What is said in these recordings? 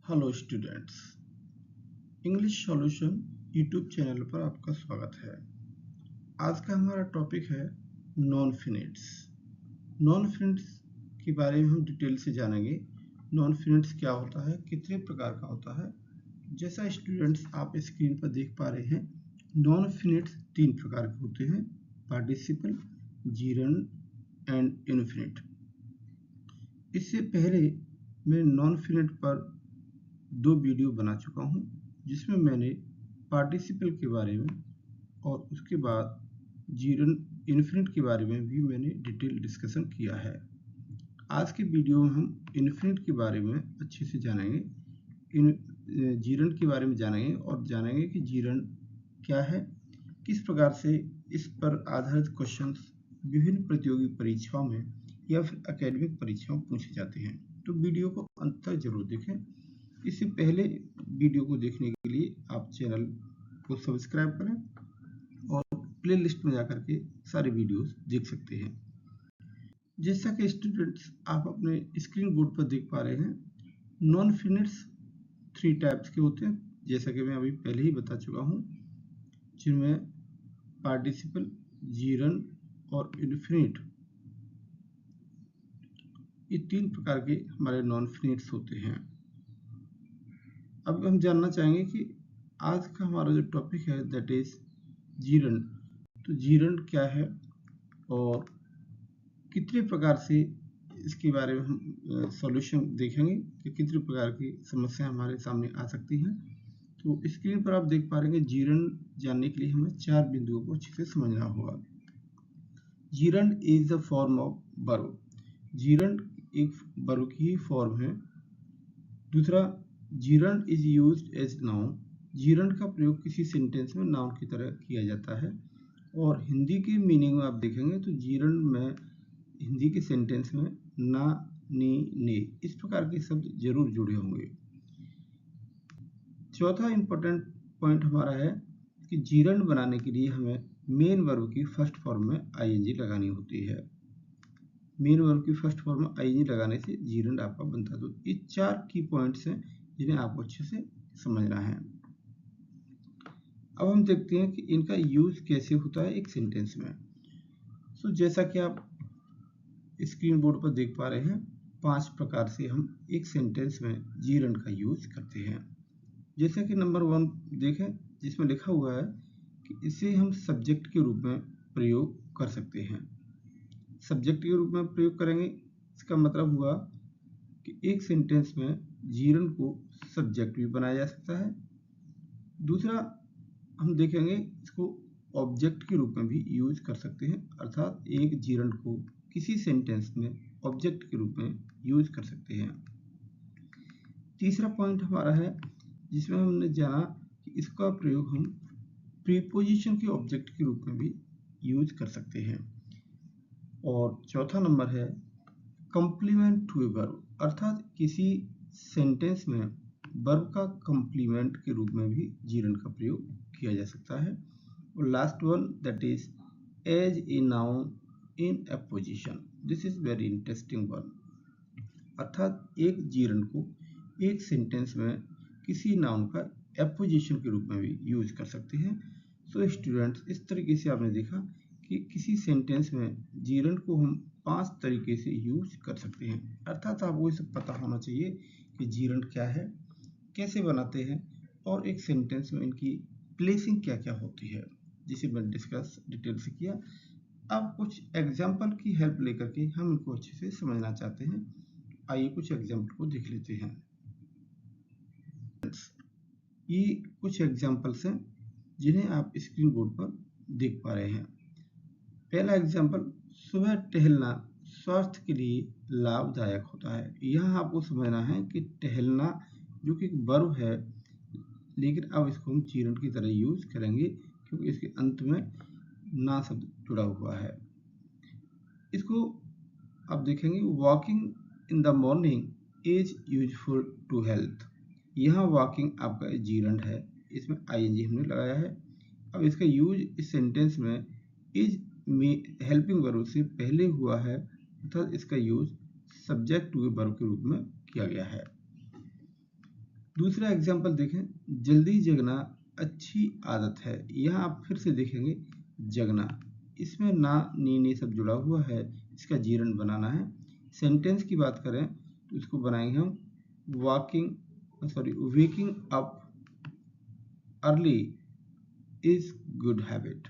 Hello students, English solution YouTube channel पर आपका स्वागत है। आज का हमारा टॉपिक है नॉन फिनिट्स। नॉन फिनिट्स के बारे में हम डिटेल से जानेंगे। नॉन फिनिट्स क्या होता है, कितने प्रकार का होता है। जैसा स्टूडेंट्स आप स्क्रीन पर देख पा रहे हैं, नॉन फिनिट्स तीन प्रकार के होते हैं: पार्टिसिपल, जीरंड एंड इनफिनिट। इससे पहले मैं नॉन फिनिट पर दो वीडियो बना चुका हूं, जिसमें मैंने पार्टिसिपल के बारे में और उसके बाद जीरंड इनफिनिट के बारे में भी मैंने डिटेल डिस्कशन किया है। आज के वीडियो में हम इनफिनिट के बारे में अच्छे से जानेंगे, जीरंड के बारे में जानेंगे और जानेंगे कि जीरंड क्या है, किस प्रकार से इस पर आधारित क्वेश्चंस विभिन्न प्रतियोगी परीक्षाओं में या फिर एकेडमिक परीक्षाओं में पूछे जाते हैं। तो वीडियो को अंत तक जरूर देखें। इससे पहले वीडियो को देखने के लिए आप चैनल को सब्सक्राइब करें और प्लेलिस्ट में जाकर के सारे वीडियोस देख सकते हैं। जैसा कि स्टूडेंट्स आप अपने स्क्रीन बोर्ड पर देख पा रहे हैं, नॉन फिनिट्स थ्री टाइप्स के होते हैं, जैसा कि मैं अभी पहले ही बता चुका हूं, जिनमें पार्टिसिपल, जीरंड और इनफिनिट, ये तीन प्रकार के हमारे नॉन फिनिट्स होते हैं। अब हम जानना चाहेंगे कि आज का हमारा जो टॉपिक है दैट इज जीरंड। तो जीरंड क्या है और कितने प्रकार से इसके बारे में हम सॉल्यूशन देखेंगे कि कितने प्रकार की समस्या हमारे सामने आ सकती हैं। तो स्क्रीन पर आप देख पा रहे हैं, जीरंड जानने के लिए हमें चार बिंदुओं को अच्छे से समझना होगा। Gerund is the form of verb. Gerund एक वर्ब की ही फॉर्म है। दूसरा, gerund is used as noun. Gerund का प्रयोग किसी सेंटेंस में नाउन की तरह किया जाता है। और हिंदी के मीनिंग में आप देखेंगे तो जीरंड में हिंदी के सेंटेंस में ना, नी, ने इस प्रकार के शब्द जरूर जुड़े होंगे। चौथा इंपॉर्टेंट पॉइंट हमारा है कि जीरंड बनाने के लिए हमें मेन वर्ब की फर्स्ट फॉर्म में आईएनजी लगानी होती है। मेन वर्ब की फर्स्ट फॉर्म में आईएनजी लगाने से जीरंड आपका बनता है। तो ये चार की पॉइंट्स हैं जिन्हें आपको अच्छे से समझना है। अब हम देखते हैं कि इनका यूज कैसे होता है एक सेंटेंस में। सो जैसा कि आप स्क्रीन बोर्ड पर देख पा रहे हैं, 5 प्रकार से हम एक सेंटेंस में जीरंड का यूज करते हैं। जैसा कि नंबर 1 देखें, जिसमें लिखा हुआ है कि इसे हम सब्जेक्ट के रूप में प्रयोग कर सकते हैं। सब्जेक्ट के रूप में प्रयोग करेंगे, इसका मतलब हुआ कि एक सेंटेंस में जीरंड को सब्जेक्ट भी बनाया जा सकता है। दूसरा, हम देखेंगे इसको ऑब्जेक्ट के रूप में भी यूज कर सकते हैं, अर्थात एक जीरंड को किसी सेंटेंस में ऑब्जेक्ट के रूप में यूज कर सकते हैं। तीसरा पॉइंट हमारा है जिसमें हमने जाना कि इसका प्रयोग हम प्रीपोजिशन के ऑब्जेक्ट के रूप में भी यूज कर सकते हैं। और चौथा नंबर है कंप्लीमेंट टू ए वर्ब, अर्थात किसी सेंटेंस में वर्ब का कंप्लीमेंट के रूप में भी जीरंड का प्रयोग किया जा सकता है। और last one that is as a noun in a position. This is very interesting one, अर्थात एक जीरंड को एक सेंटेंस में किसी नाउन का एपोजिशन के रूप में भी यूज कर सकते हैं। सो स्टूडेंट्स, इस तरीके से आपने देखा कि किसी सेंटेंस में जीरंड को हम 5 तरीके से यूज कर सकते हैं। अर्थात आपको ये सब पता होना चाहिए कि जीरंड क्या है, कैसे बनाते हैं और एक सेंटेंस में इनकी प्लेसिंग क्या क्या होती है, जिसे मैंने डिस्कस डिटेल से किया। अब कुछ एग्जाम्पल की हेल्प लेकर के हम इनको अच्छे से समझना चाहते हैं। आइए कुछ एग्जाम्पल को देख लेते हैं। ये कुछ एग्जाम्पल्स हैं जिन्हें आप स्क्रीन बोर्ड पर देख पा रहे हैं। पहला एग्जाम्पल, सुबह टहलना स्वास्थ्य के लिए लाभदायक होता है। यहाँ आपको समझना है कि टहलना जो कि एक वर्ब है, लेकिन अब इसको हम जीरंड की तरह यूज करेंगे क्योंकि इसके अंत में ना शब्द जुड़ा हुआ है। इसको आप देखेंगे, walking in the morning is useful to health. यहाँ वॉकिंग आपका जीरंड है, इसमें आईएनजी हमने लगाया है। अब इसका यूज इस सेंटेंस में इज में हेल्पिंग वर्ब से पहले हुआ है, अर्थात इसका यूज सब्जेक्ट टू वर्ब के रूप में किया गया है। दूसरा एग्जाम्पल देखें, जल्दी जगना अच्छी आदत है। यहाँ आप फिर से देखेंगे जगना, इसमें ना नी नी सब जुड़ा हुआ है, इसका जीरण बनाना है। सेंटेंस की बात करें तो इसको बनाएंगे हम waking up early is good habit.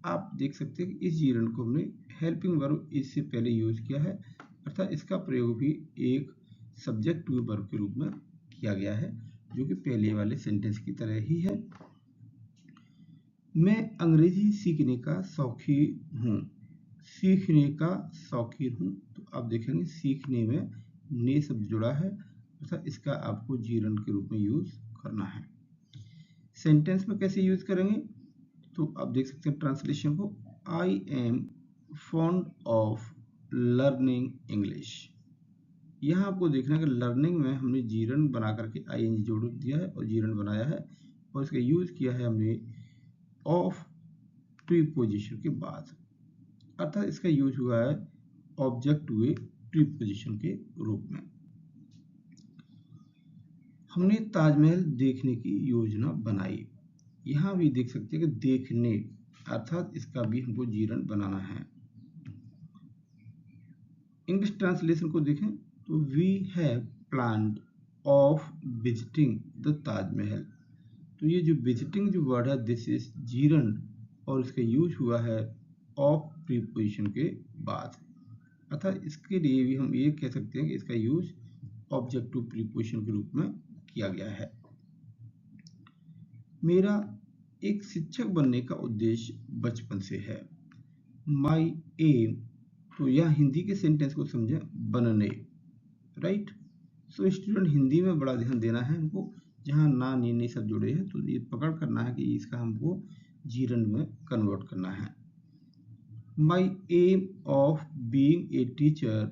आप देख सकते हैं कि इस जीरण को हमने हेल्पिंग वर्ब इससे पहले यूज किया है, अर्थात इसका प्रयोग भी एक सब्जेक्ट टू वर्ब के रूप में किया गया है, जो कि पहले वाले सेंटेंस की तरह ही है। मैं अंग्रेजी सीखने का शौकीन हूँ। सीखने का शौकीन हूँ, तो आप देखेंगे सीखने में ने शब्द जुड़ा है, अर्थात इसका आपको जीरण के रूप में यूज करना है। सेंटेंस में कैसे यूज करेंगे, तो आप देख सकते हैं ट्रांसलेशन को, I am fond of learning English. यहाँ आपको देखना है कि लर्निंग में हमने जीरण बना करके आईएनजी जोड़ दिया है और जीरण बनाया है, और इसका यूज किया है हमने ऑफ प्रीपोजिशन के बाद, अर्थात इसका यूज हुआ है ऑब्जेक्ट टू ए प्रीपोजिशन के रूप में। हमने ताजमहल देखने की योजना बनाई। यहाँ भी देख सकते हैं कि देखने, अर्थात इसका भी हमको जीरण बनाना है। इंग्लिश ट्रांसलेशन को देखें तो we have planned of visiting the Taj Mahal. तो ये जो विजिटिंग जो वर्ड है, दिस इज जीरण, और इसका यूज हुआ है ऑफ प्रीपोजिशन के बाद, अर्थात इसके लिए भी हम ये कह सकते हैं कि इसका यूज ऑब्जेक्ट टू प्रीपोजिशन के रूप में किया गया है। मेरा एक शिक्षक बनने का उद्देश्य बचपन से है। माई एम, तो यह हिंदी के सेंटेंस को समझें, बनने, राइट। सो स्टूडेंट हिंदी में बड़ा ध्यान देना है हमको, जहाँ ना नी नी सब जुड़े हैं तो ये पकड़ करना है कि इसका हमको जीरण में कन्वर्ट करना है। My aim of being a teacher,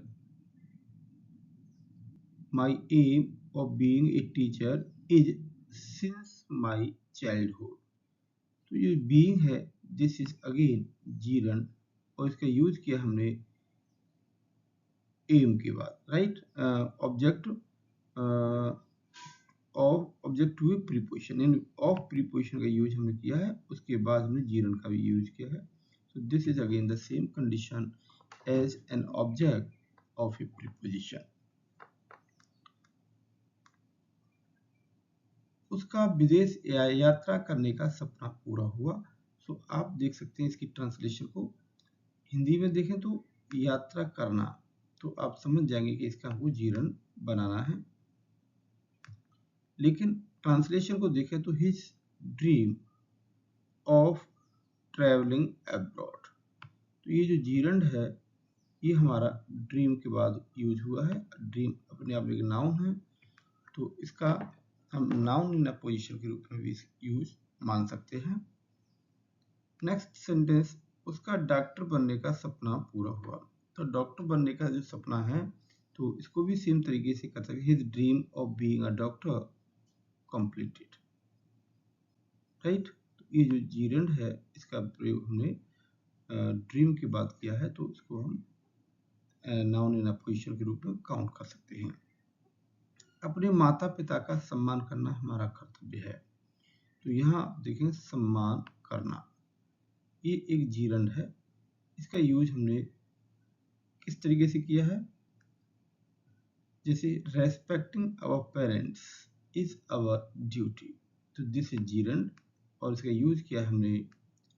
my aim of being a teacher is since my childhood. तो ये बीइंग है, दिस इज अगेन जीरण, और इसका यूज किया हमने एम के बाद, right. Object object to preposition, यानी ऑफ प्रीपोजिशन का यूज हमने किया है, उसके बाद हमने जीरण का भी यूज किया है। So this is again the same condition as an object of a preposition. उसका विदेश यात्रा करने का सपना पूरा हुआ। सो आप देख सकते हैं इसकी ट्रांसलेशन को, हिंदी में देखें तो यात्रा करना, तो आप समझ जाएंगे कि इसका हमको जीरण बनाना है। लेकिन ट्रांसलेशन को देखें तो his dream of travelling abroad, तो ये जो जीरण है ये हमारा ड्रीम के बाद यूज हुआ है। ड्रीम अपने आप में एक नाउन है, तो इसका हम नाउन इन अ पोजिशन के रूप में भी यूज मान सकते हैं। नेक्स्ट सेंटेंस, उसका डॉक्टर बनने का सपना पूरा हुआ। तो डॉक्टर बनने का जो सपना है, तो इसको भी सेम तरीके से कर सकते हैं, his dream of being a doctor completed, right. तो ये जो जीरण है इसका प्रयोग हमने ड्रीम के बाद किया है, तो इसको हम नाउन इन अ पोजिशन के रूप में काउंट कर सकते हैं। अपने माता पिता का सम्मान करना हमारा कर्तव्य है। तो यहाँ देखें सम्मान करना, ये एक जीरण है, इसका यूज हमने किस तरीके से किया है, जैसे respecting our parents is our duty, तो दिस इज जीरण, और इसका यूज किया हमने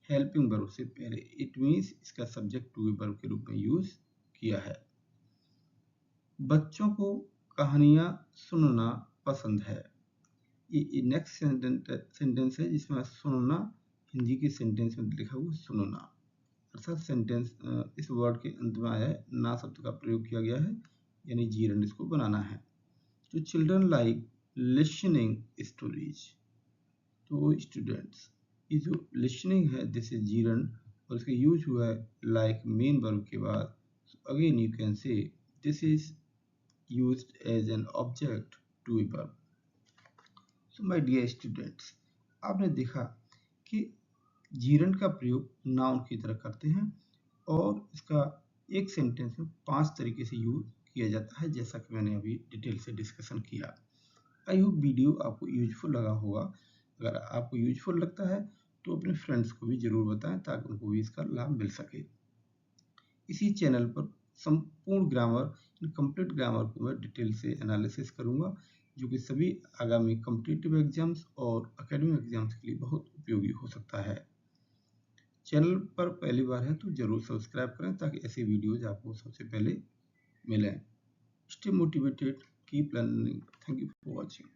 हेल्पिंग वर्ब से पहले, इट मीन्स इसका सब्जेक्ट टू वर्ब के रूप में यूज किया है। बच्चों को कहानियां सुनना पसंद है। ये नेक्स्ट सेंटेंस है जिसमें सुनना हिंदी के सेंटेंस में लिखा हुआ सुनना, अर्थात सेंटेंस इस वर्ड के अंत में आया है, ना शब्द का प्रयोग किया गया है, यानी जीरण इसको बनाना है। तो चिल्ड्रन लाइक लिसनिंग स्टोरीज, तो स्टूडेंट्स, ये जो लिसनिंग है दिस इज जीरण, और इसका यूज हुआ है लाइक मेन वर्ब के बाद। Again you can say this is used as an object to a verb. So my dear students, आपने देखा कि जीरण का प्रयोग नाउन की तरह करते हैं, और इसका एक सेंटेंस में 5 तरीके से यूज किया जाता है, जैसा कि मैंने अभी डिटेल से डिस्कशन किया। आई होप वीडियो आपको यूजफुल लगा होगा। अगर आपको यूजफुल लगता है तो अपने फ्रेंड्स को भी जरूर बताएं ताकि उनको भी इसका लाभ मिल सके। इसी चैनल पर संपूर्ण ग्रामर कंप्लीट ग्रामर को मैं डिटेल से एनालिसिस करूंगा, जो कि सभी आगामी कॉम्पिटिटिव एग्जाम्स और एकेडमिक एग्जाम्स के लिए बहुत उपयोगी हो सकता है। चैनल पर पहली बार है तो जरूर सब्सक्राइब करें ताकि ऐसी वीडियोज आपको सबसे पहले मिलें। Stay motivated, keep learning. Thank you for watching.